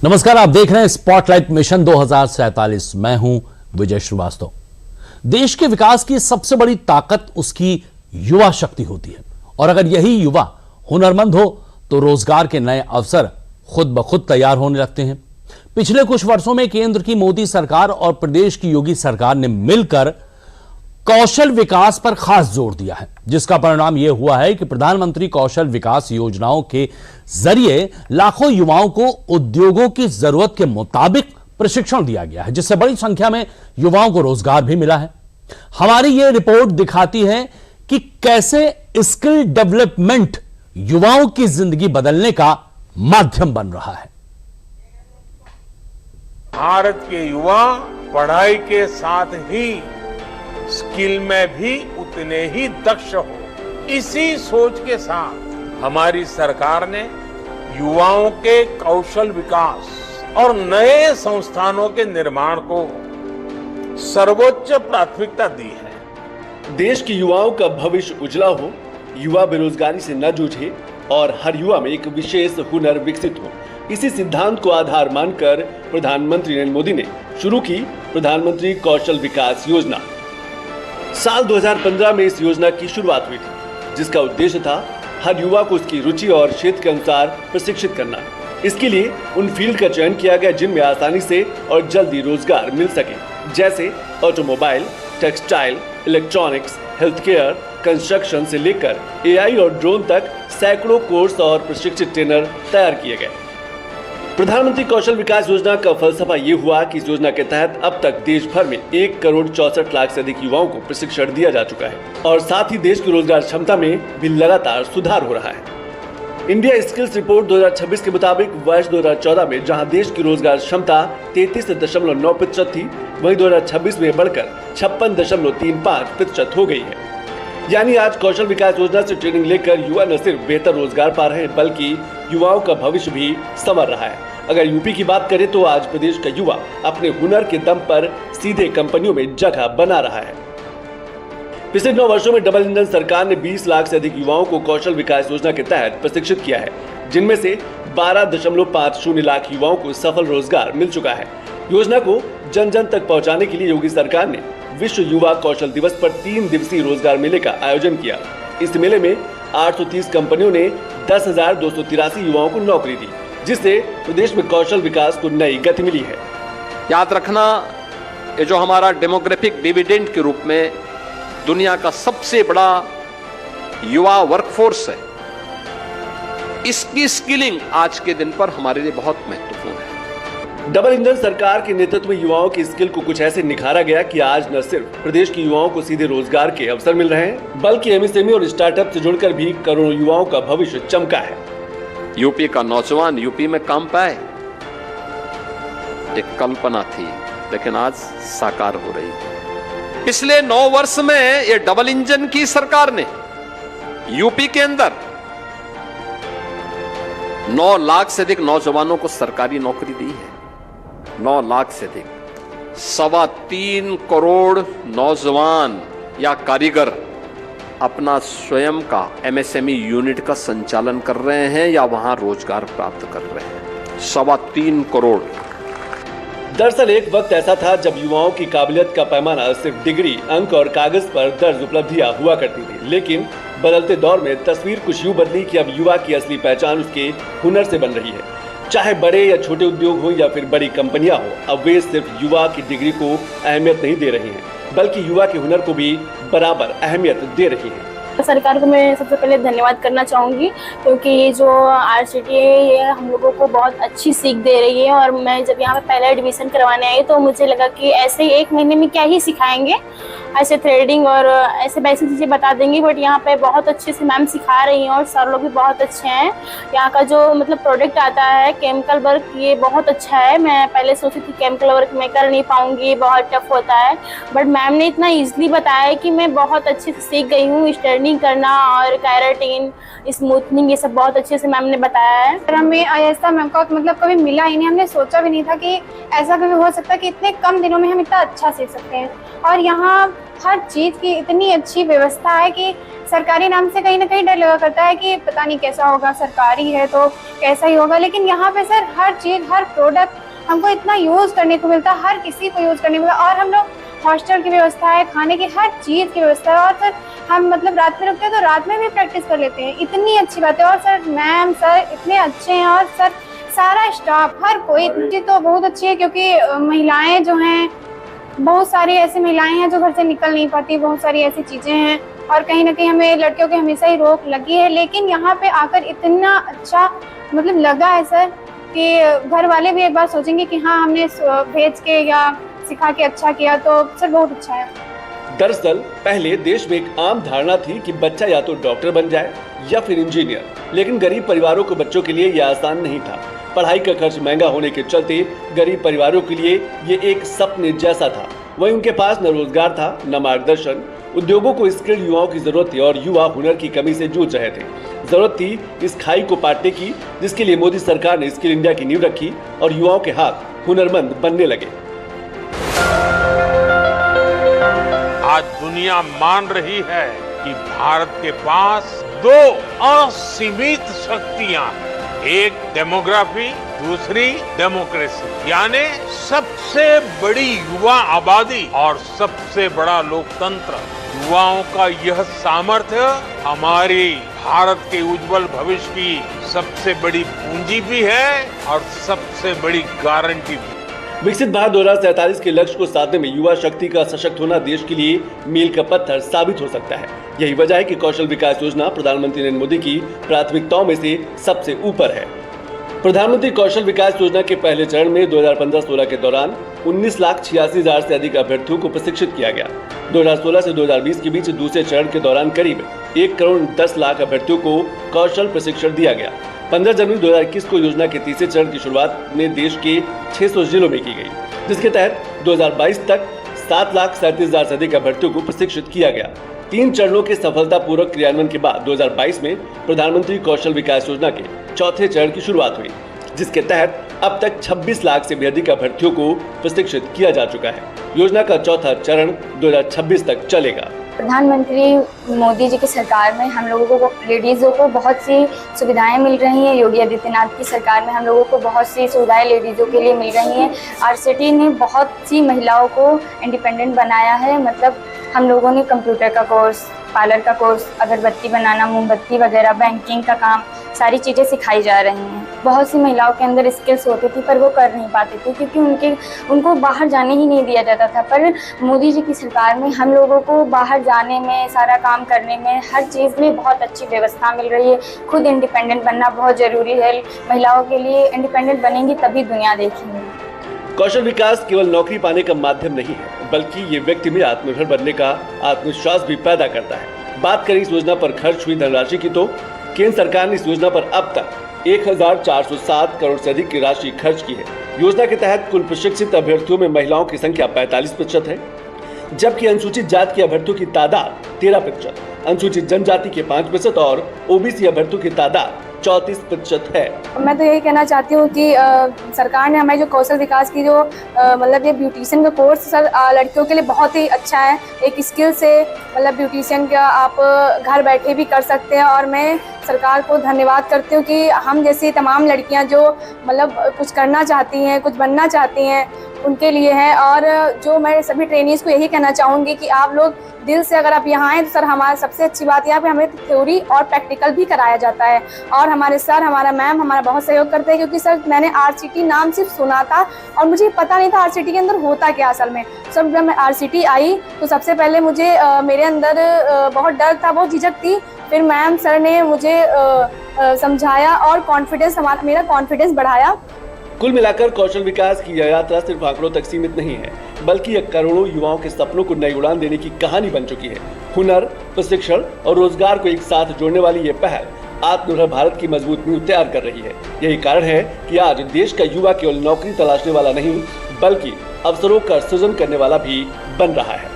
नमस्कार, आप देख रहे हैं स्पॉटलाइट मिशन 2047। मैं हूं विजय श्रीवास्तव। देश के विकास की सबसे बड़ी ताकत उसकी युवा शक्ति होती है और अगर यही युवा हुनरमंद हो तो रोजगार के नए अवसर खुद ब खुद तैयार होने लगते हैं। पिछले कुछ वर्षों में केंद्र की मोदी सरकार और प्रदेश की योगी सरकार ने मिलकर कौशल विकास पर खास जोर दिया है, जिसका परिणाम यह हुआ है कि प्रधानमंत्री कौशल विकास योजनाओं के जरिए लाखों युवाओं को उद्योगों की जरूरत के मुताबिक प्रशिक्षण दिया गया है, जिससे बड़ी संख्या में युवाओं को रोजगार भी मिला है। हमारी यह रिपोर्ट दिखाती है कि कैसे स्किल डेवलपमेंट युवाओं की जिंदगी बदलने का माध्यम बन रहा है। भारत के युवा पढ़ाई के साथ ही स्किल में भी उतने ही दक्ष हो, इसी सोच के साथ हमारी सरकार ने युवाओं के कौशल विकास और नए संस्थानों के निर्माण को सर्वोच्च प्राथमिकता दी है। देश के युवाओं का भविष्य उज्जवल हो, युवा बेरोजगारी से न जूझे और हर युवा में एक विशेष हुनर विकसित हो, इसी सिद्धांत को आधार मानकर प्रधानमंत्री नरेंद्र मोदी ने शुरू की प्रधानमंत्री कौशल विकास योजना। साल 2015 में इस योजना की शुरुआत हुई थी, जिसका उद्देश्य था हर युवा को उसकी रुचि और क्षेत्र के अनुसार प्रशिक्षित करना। इसके लिए उन फील्ड का चयन किया गया जिनमें आसानी से और जल्दी रोजगार मिल सके, जैसे automobile, textile, electronics, health care, construction से लेकर एआई और ड्रोन तक सैकड़ों कोर्स और प्रशिक्षित ट्रेनर तैयार किए गए। प्रधानमंत्री कौशल विकास योजना का फलसफा ये हुआ कि इस योजना के तहत अब तक देश भर में 1,64,00,000 से अधिक युवाओं को प्रशिक्षण दिया जा चुका है और साथ ही देश की रोजगार क्षमता में भी लगातार सुधार हो रहा है। इंडिया स्किल्स रिपोर्ट 2026 के मुताबिक वर्ष 2014 में जहां देश की रोजगार क्षमता 33.9% थी, वहीं 2026 में बढ़कर 56.35% हो गई है। यानी आज कौशल विकास योजना से ट्रेनिंग लेकर युवा न सिर्फ बेहतर रोजगार पा रहे हैं, बल्कि युवाओं का भविष्य भी संवर रहा है। अगर यूपी की बात करें तो आज प्रदेश का युवा अपने हुनर के दम पर सीधे कंपनियों में जगह बना रहा है। पिछले 9 वर्षों में डबल इंजन सरकार ने 20 लाख से अधिक युवाओं को कौशल विकास योजना के तहत प्रशिक्षित किया है, जिनमें से 12.50 लाख युवाओं को सफल रोजगार मिल चुका है। योजना को जन जन तक पहुंचाने के लिए योगी सरकार ने विश्व युवा कौशल दिवस पर 3 दिवसीय रोजगार मेले का आयोजन किया। इस मेले में 830 कंपनियों ने 10,283 युवाओं को नौकरी दी, जिससे प्रदेश में कौशल विकास को नई गति मिली है। याद रखना, ये जो हमारा डेमोग्राफिक डिविडेंड के रूप में दुनिया का सबसे बड़ा युवा वर्कफोर्स है, इसकी स्किलिंग आज के दिन पर हमारे लिए बहुत महत्वपूर्ण है। डबल इंजन सरकार के नेतृत्व में युवाओं की स्किल को कुछ ऐसे निखारा गया कि आज न सिर्फ प्रदेश के युवाओं को सीधे रोजगार के अवसर मिल रहे हैं, बल्कि एमएसएमई और स्टार्टअप से जुड़कर भी करोड़ों युवाओं का भविष्य चमका है। यूपी का नौजवान यूपी में काम पाए, एक कल्पना थी, लेकिन आज साकार हो रही है। पिछले 9 वर्ष में ये डबल इंजन की सरकार ने यूपी के अंदर 9 लाख से अधिक नौजवानों को सरकारी नौकरी दी है। 9 लाख से अधिक, 3.25 करोड़ नौजवान या कारीगर अपना स्वयं का एमएसएमई यूनिट का संचालन कर रहे हैं या वहां रोजगार प्राप्त कर रहे हैं। 3.25 करोड़। दरअसल एक वक्त ऐसा था जब युवाओं की काबिलियत का पैमाना सिर्फ डिग्री, अंक और कागज पर दर्ज उपलब्धियां हुआ करती थी, लेकिन बदलते दौर में तस्वीर कुछ यूं बदली कि अब युवा की असली पहचान उसके हुनर से बन रही है। चाहे बड़े या छोटे उद्योग हो या फिर बड़ी कंपनियां हो, अब वे सिर्फ युवा की डिग्री को अहमियत नहीं दे रही हैं, बल्कि युवा के हुनर को भी बराबर अहमियत दे रही हैं। सरकार को मैं सबसे पहले धन्यवाद करना चाहूँगी, क्योंकि ये जो आरसीटी है ये हम लोगों को बहुत अच्छी सीख दे रही है। और मैं जब यहाँ पे पहला एडमिशन करवाने आई तो मुझे लगा कि ऐसे 1 महीने में क्या ही सिखाएंगे, ऐसे थ्रेडिंग और ऐसे बेसिक चीज़ें बता देंगी, बट यहाँ पे बहुत अच्छे से मैम सिखा रही हैं और सर लोग भी बहुत अच्छे हैं। यहाँ का जो मतलब प्रोडक्ट आता है केमिकल वर्क, ये बहुत अच्छा है। मैं पहले सोची थी केमिकल वर्क मैं कर नहीं पाऊँगी, बहुत टफ होता है, बट मैम ने इतना ईजिली बताया कि मैं बहुत अच्छे से सीख गई हूँ। स्टर्निंग करना और कैराटिन, स्मूथनिंग, ये सब बहुत अच्छे से मैम ने बताया है। हमें ऐसा मौका मतलब कभी मिला ही नहीं, हमने सोचा भी नहीं था कि ऐसा कभी हो सकता है कि इतने कम दिनों में हम इतना अच्छा सीख सकते हैं। और यहाँ हर चीज़ की इतनी अच्छी व्यवस्था है कि सरकारी नाम से कहीं ना कहीं डर लगा करता है कि पता नहीं कैसा होगा, सरकारी है तो कैसा ही होगा। लेकिन यहाँ पे सर हर चीज़, हर प्रोडक्ट हमको इतना यूज़ करने को मिलता है, हर किसी को यूज़ करने को मिलता है। और हम लोग हॉस्टल की व्यवस्था है, खाने की हर चीज़ की व्यवस्था है। और सर हम मतलब रात में रुकते हैं तो रात में भी प्रैक्टिस कर लेते हैं, इतनी अच्छी बात है। और सर मैम सर इतने अच्छे हैं, और सर सारा स्टाफ हर कोई तो बहुत अच्छी है। क्योंकि महिलाएं जो हैं, बहुत सारी ऐसी महिलाएं हैं जो घर से निकल नहीं पाती, बहुत सारी ऐसी चीज़ें हैं, और कहीं ना कहीं हमें लड़कियों की हमेशा ही रोक लगी है। लेकिन यहाँ पे आकर इतना अच्छा मतलब लगा है सर कि घर वाले भी एक बार सोचेंगे कि हाँ हमने भेज के या सिखा के अच्छा किया, तो सर बहुत अच्छा है। दरअसल पहले देश में एक आम धारणा थी कि बच्चा या तो डॉक्टर बन जाए या फिर इंजीनियर, लेकिन गरीब परिवारों के बच्चों के लिए यह आसान नहीं था। पढ़ाई का खर्च महंगा होने के चलते गरीब परिवारों के लिए ये एक सपने जैसा था। वहीं उनके पास न रोजगार था, न मार्गदर्शन। उद्योगों को स्किल्ड युवाओं की जरूरत थी और युवा हुनर की कमी से जूझ रहे थे। जरूरत थी इस खाई को पाटने की, जिसके लिए मोदी सरकार ने स्किल इंडिया की नींव रखी और युवाओं के हाथ हुनरमंद बनने लगे। आज दुनिया मान रही है कि भारत के पास दो असीमित शक्तियां हैं, एक डेमोग्राफी, दूसरी डेमोक्रेसी, यानी सबसे बड़ी युवा आबादी और सबसे बड़ा लोकतंत्र। युवाओं का यह सामर्थ्य हमारी भारत के उज्जवल भविष्य की सबसे बड़ी पूंजी भी है और सबसे बड़ी गारंटी भी। विकसित भारत 2047 के लक्ष्य को साधने में युवा शक्ति का सशक्त होना देश के लिए मील का पत्थर साबित हो सकता है। यही वजह है कि कौशल विकास योजना प्रधानमंत्री नरेंद्र मोदी की प्राथमिकताओं में से सबसे ऊपर है। प्रधानमंत्री कौशल विकास योजना के पहले चरण में 2015-16 के दौरान 19,86,000 से अधिक अभ्यर्थियों को प्रशिक्षित किया गया। 2016 से 2020 के बीच दूसरे चरण के दौरान करीब 1,10,00,000 अभ्यर्थियों को कौशल प्रशिक्षण दिया गया। 15 जनवरी 2021 को योजना के तीसरे चरण की शुरुआत ने देश के 600 जिलों में की गई, जिसके तहत 2022 तक 7,37,000 से अधिक अभ्यर्थियों को प्रशिक्षित किया गया। 3 चरणों के सफलतापूर्वक क्रियान्वयन के बाद 2022 में प्रधानमंत्री कौशल विकास योजना के चौथे चरण की शुरुआत हुई, जिसके तहत अब तक 26 लाख से भी अधिक अभ्यर्थियों को प्रशिक्षित किया जा चुका है। योजना का चौथा चरण 2026 तक चलेगा। प्रधानमंत्री मोदी जी की सरकार में हम लोगों को, लेडीज़ों को बहुत सी सुविधाएं मिल रही हैं। योगी आदित्यनाथ की सरकार में हम लोगों को बहुत सी सुविधाएं लेडीज़ों के लिए मिल रही हैं। आरसीटी ने बहुत सी महिलाओं को इंडिपेंडेंट बनाया है। मतलब हम लोगों ने कंप्यूटर का कोर्स, पार्लर का कोर्स, अगरबत्ती बनाना, मोमबत्ती वगैरह, बैंकिंग का काम, सारी चीज़ें सिखाई जा रही हैं। बहुत सी महिलाओं के अंदर स्किल्स होती थी पर वो कर नहीं पाती थी क्योंकि उनको बाहर जाने ही नहीं दिया जाता था। पर मोदी जी की सरकार में हम लोगों को बाहर जाने में, सारा काम करने में, हर चीज़ में बहुत अच्छी व्यवस्था मिल रही है। खुद इंडिपेंडेंट बनना बहुत ज़रूरी है। महिलाओं के लिए इंडिपेंडेंट बनेंगी तभी दुनिया देखेंगी। कौशल विकास केवल नौकरी पाने का माध्यम नहीं है, बल्कि ये व्यक्ति में आत्मनिर्भर बनने का आत्मविश्वास भी पैदा करता है। बात करें इस योजना पर खर्च हुई धनराशि की, तो केंद्र सरकार ने इस योजना पर अब तक 1,407 करोड़ से अधिक की राशि खर्च की है। योजना के तहत कुल प्रशिक्षित अभ्यर्थियों में महिलाओं की संख्या 45% है, जबकि अनुसूचित जाति के अभ्यर्थियों की तादाद 13%, अनुसूचित जनजाति के 5% और ओबीसी अभ्यर्थियों की तादाद 34% है। मैं तो यही कहना चाहती हूँ कि सरकार ने हमारे जो कौशल विकास की जो मतलब ये ब्यूटिशियन का कोर्स सर लड़कियों के लिए बहुत ही अच्छा है। एक स्किल से मतलब ब्यूटिशियन का आप घर बैठे भी कर सकते हैं। और मैं सरकार को धन्यवाद करती हूँ कि हम जैसी तमाम लड़कियाँ जो मतलब कुछ करना चाहती हैं, कुछ बनना चाहती हैं, उनके लिए है। और जो मैं सभी ट्रेनीज़ को यही कहना चाहूँगी कि आप लोग दिल से अगर आप यहाँ आएँ तो सर हमारा सबसे अच्छी बात यहाँ पे हमें थ्योरी और प्रैक्टिकल भी कराया जाता है। और हमारे सर, हमारा मैम हमारा बहुत सहयोग करते हैं क्योंकि सर मैंने आरसीटी नाम सिर्फ सुना था और मुझे पता नहीं था आरसीटी के अंदर होता क्या असल में। जब मैं आरसीटी आई तो सबसे पहले मुझे मेरे अंदर बहुत डर था, बहुत झिझक थी। फिर मैम सर ने मुझे समझाया और मेरा कॉन्फिडेंस बढ़ाया। कुल मिलाकर कौशल विकास की यह यात्रा सिर्फ आंकड़ों तक सीमित नहीं है, बल्कि यह करोड़ों युवाओं के सपनों को नई उड़ान देने की कहानी बन चुकी है। हुनर, प्रशिक्षण और रोजगार को एक साथ जोड़ने वाली ये पहल आत्मनिर्भर भारत की मजबूत नींव तैयार कर रही है। यही कारण है कि आज देश का युवा केवल नौकरी तलाशने वाला नहीं, बल्कि अवसरों का सृजन करने वाला भी बन रहा है।